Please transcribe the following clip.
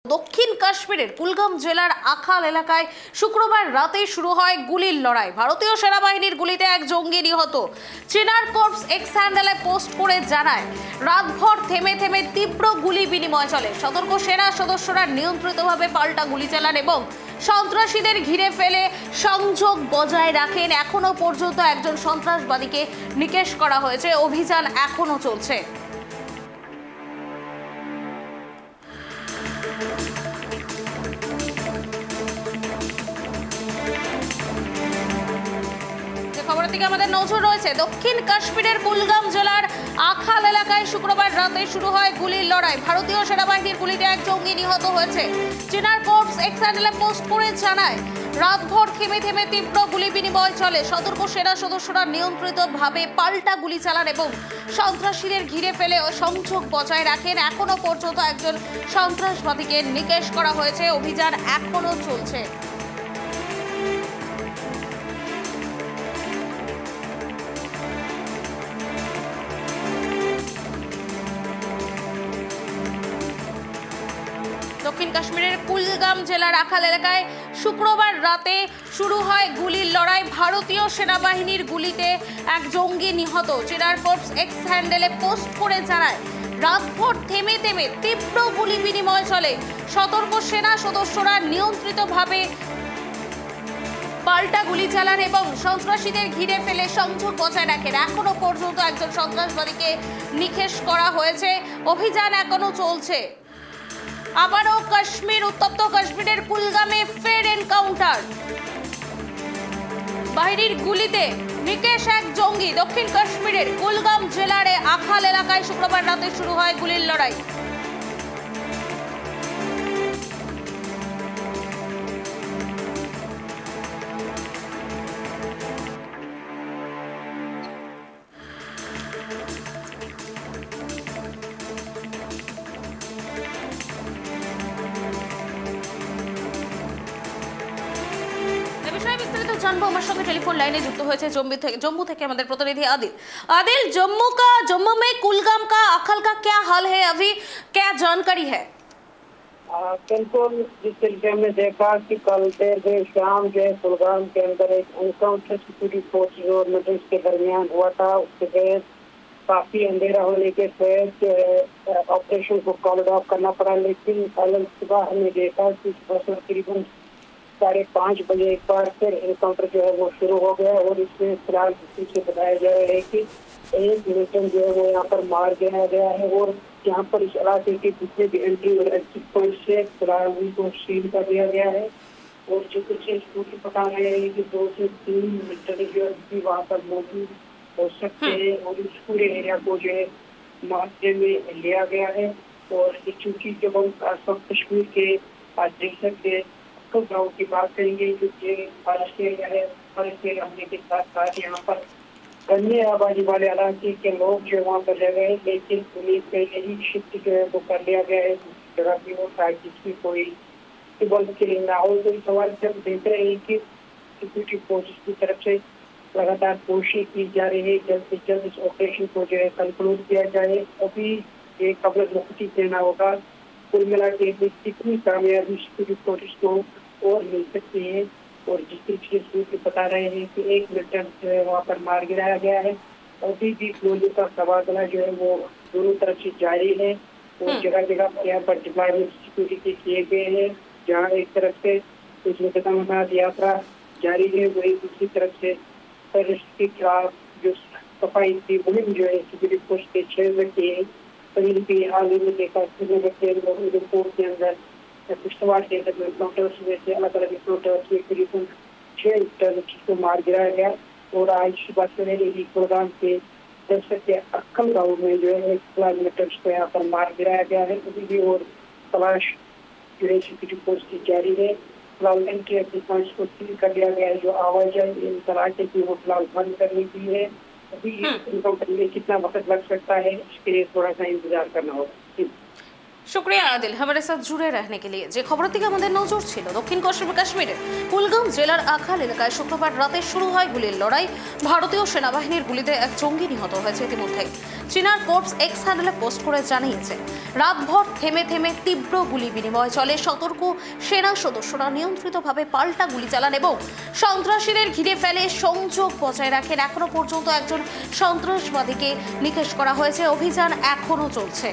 দক্ষিণ কাশ্মীরের কুলগাম জেলার আখাল এলাকায় শুক্রবার রাতে শুরু হয় গুলির লড়াই। ভারতীয় সেনাবাহিনীর গুলিতে এক জঙ্গি নিহত। চিনার কর্পস এক্স হ্যান্ডেলে পোস্ট করে জানায়, রাতভর থেমে থেমে তীব্র গুলি বিনিময় চলে। সতর্ক সেনা সদস্যরা নিয়ন্ত্রিতভাবে পাল্টা গুলি চালান এবং সন্ত্রাসীদের ঘিরে ফেলে সংযোগ বজায় রাখেন। এখনো পর্যন্ত একজন সন্ত্রাসবাদীকে নিকেশ করা হয়েছে। অভিযান এখনো চলছে। খবরের দিকে আমাদের নজর রয়েছে। দক্ষিণ কাশ্মীরের কুলগাম জেলার আখাল এলাকায় শুক্রবার রাতে শুরু হয় গুলির লড়াই। ভারতীয় সেনাবাহিনীর গুলিতে এক জঙ্গি নিহত হয়েছে। চিনার কর্পস এক্স হ্যান্ডেলে পোস্ট করে জানায়, রাতভর থেমে থেমে তীব্র গুলি বিনিময় চলে। সতর্ক সেনা সদস্যরা নিয়ন্ত্রিতভাবে পাল্টা গুলি চালান এবং সন্ত্রাসীদের ঘিরে ফেলে সংযোগ বজায় রাখেন। এখনো পর্যন্ত একজন সন্ত্রাসবাদীকে নিকেশ করা হয়েছে। অভিযান এখনো চলছে। দক্ষিণ কাশ্মীরের কুলগাম জেলার আখাল এলাকায় শুক্রবার রাতে শুরু হয় গুলির লড়াই। ভারতীয় সেনাবাহিনীর গুলিতে এক জঙ্গি নিহত। চিনার কর্পস এক্স হ্যান্ডেলে পোস্ট করে জানায়, রাতভর থেমে থেমে তীব্র গুলি বিনিময় চলে। সতর্ক সেনা সদস্যরা নিয়ন্ত্রিতভাবে পাল্টা গুলি চালান এবং সন্ত্রাসীদের ঘিরে ফেলে সংযোগ বজায় রাখেন। এখনো পর্যন্ত একজন সন্ত্রাসবাদীকে নিকেশ করা হয়েছে। অভিযান এখনো চলছে। আবারও কাশ্মীর, উত্তপ্ত কাশ্মীরের কুলগামে ফের এনকাউন্টার। বাহিনীর গুলিতে নিকেশ এক জঙ্গি। দক্ষিণ কাশ্মীরের কুলগাম জেলার আখাল এলাকায় শুক্রবার রাতে শুরু হয় গুলির লড়াই। জানবো, আমার সঙ্গে টেলিফোন লাইনে যুক্ত হয়েছে जम्मू থেকে আমাদের প্রতিনিধि आदिल। आदिल, जम्मू में कुलगाम का अखल का क्या हाल है अभी, क्या जानकारी है? बिल्कुल, जिस तरीके में देखा कि कल देर शाम जो है कुलगाम के अंदर एक एनकाउंटर सिक्योरिटी फोर्सेज और मिलिटेंट्स के दरमियान हुआ था। उसके बाद काफी अंधेरा होने के बाद जो है ऑपरेशन को कॉल ऑफ करना पड़ा। लेकिन कल सुबह हमने देखा कि तकरीबन 5:30 बजे एक बार फिर एनकाउंटर जो है वो शुरू हो गया और इसमें फिलहाल से बताया जा रहा है कि एक मिलिटेंट जो है वो यहाँ पर मार दिया गया है और यहाँ पर इस इलाके के जितने भी एंट्री और एग्जिट पॉइंट से फिलहाल उनको सील कर दिया गया है। और जो कुछ स्कूटी पता है कि 2 से 3 मिलिटेंट जो है वहाँ पर मौजूद हो सकते हैं और इस पूरे एरिया को जो है मुआवजे में लिया गया है। और चूंकि जब हम कश्मीर के जैसे के गाँव की बात करेंगे, क्योंकि फॉरेस्ट एरिया है, फॉरेस्ट एरिया होने के साथ साथ यहाँ पर गन्ने आबादी वाले इलाके के लोग जो वहाँ पर रह गए। लेकिन पुलिस के यही शिफ्ट जो है वो कर लिया गया है जगह की वो ताकि जिसकी कोई किलिंग ना हो। तो सवाल जब देख रहे हैं कि सिक्योरिटी फोर्सेज की तरफ से लगातार कोशिश की जा रही है जल्द से जल्द इस ऑपरेशन को जो है कंक्लूड किया जाए। अभी एक कबल मुक्ति देना होगा कुल मिला के कितनी कामयाबी सिक्योरिटी फोर्सेज को और मिल सकती है। और जिस तरीके से बता रहे हैं कि एक मिलिटेंट जो है वहाँ पर मार गिराया गया है। अभी भी गोलियों का तबादला जो है वो दोनों तरफ से जारी है और जगह जगह पर यहाँ पर डिप्लॉयमेंट सिक्योरिटी किए गए हैं। जहाँ एक तरफ से कुछ मुकदमात यात्रा जारी है, वही दूसरी तरफ से टेररिस्ट के खिलाफ जो सफाई की मुहिम जो है सिक्योरिटी फोर्स के क्षेत्र की है। भी हाल ही में देखा रिपोर्ट के अंदर किश्तवाड़ के अंदर एनकाउंटर्स में से अलग अलग एनकाउंटर्स में करीबन 6 टेररिस्ट को मार गिराया गया। और आज सुबह सवेरे ही कुलगाम के दर्शक के अक्कल गाँव में जो है मिलिटेंट्स को यहाँ पर मार गिराया गया है। अभी भी और तलाश जो है सिक्योरिटी फोर्स की जारी है। फिलहाल एंट्री एग्जिट पॉइंट्स को सील कर दिया गया है। जो आवाजाही इन तलाशे की वो फिलहाल बंद करनी की है। अभी इनकाउंटर में कितना वक्त लग सकता है इसके लिए थोड़ा सा इंतजार करना होगा। शुक्रिया आदिल हमारे साथ जुड़े रहने के लिए। যে খবরের দিকে আমাদের নজর ছিল, দক্ষিণ কাশ্মীরের কুলগাম জেলার আখাল এলাকায় শুক্রবার রাতে শুরু হয় গুলির লড়াই। ভারতীয় সেনাবাহিনীর গুলিতে এক জঙ্গি নিহত হয়েছে ইতিমধ্যে। চিনার কোর্পস এক্স হ্যান্ডেলে পোস্ট করে জানিয়েছে, রাতভর থেমে থেমে তীব্র গুলি বিনিময় চলে। সতর্ক সেনা সদস্যরা নিয়ন্ত্রিতভাবে পাল্টা গুলি চালান এবং সন্ত্রাসীদের ঘিরে ফেলে, সংযোগ বজায় রাখেন। এখনো পর্যন্ত একজন সন্ত্রাসবাদীকে নিকেশ করা হয়েছে। অভিযান এখনো চলছে।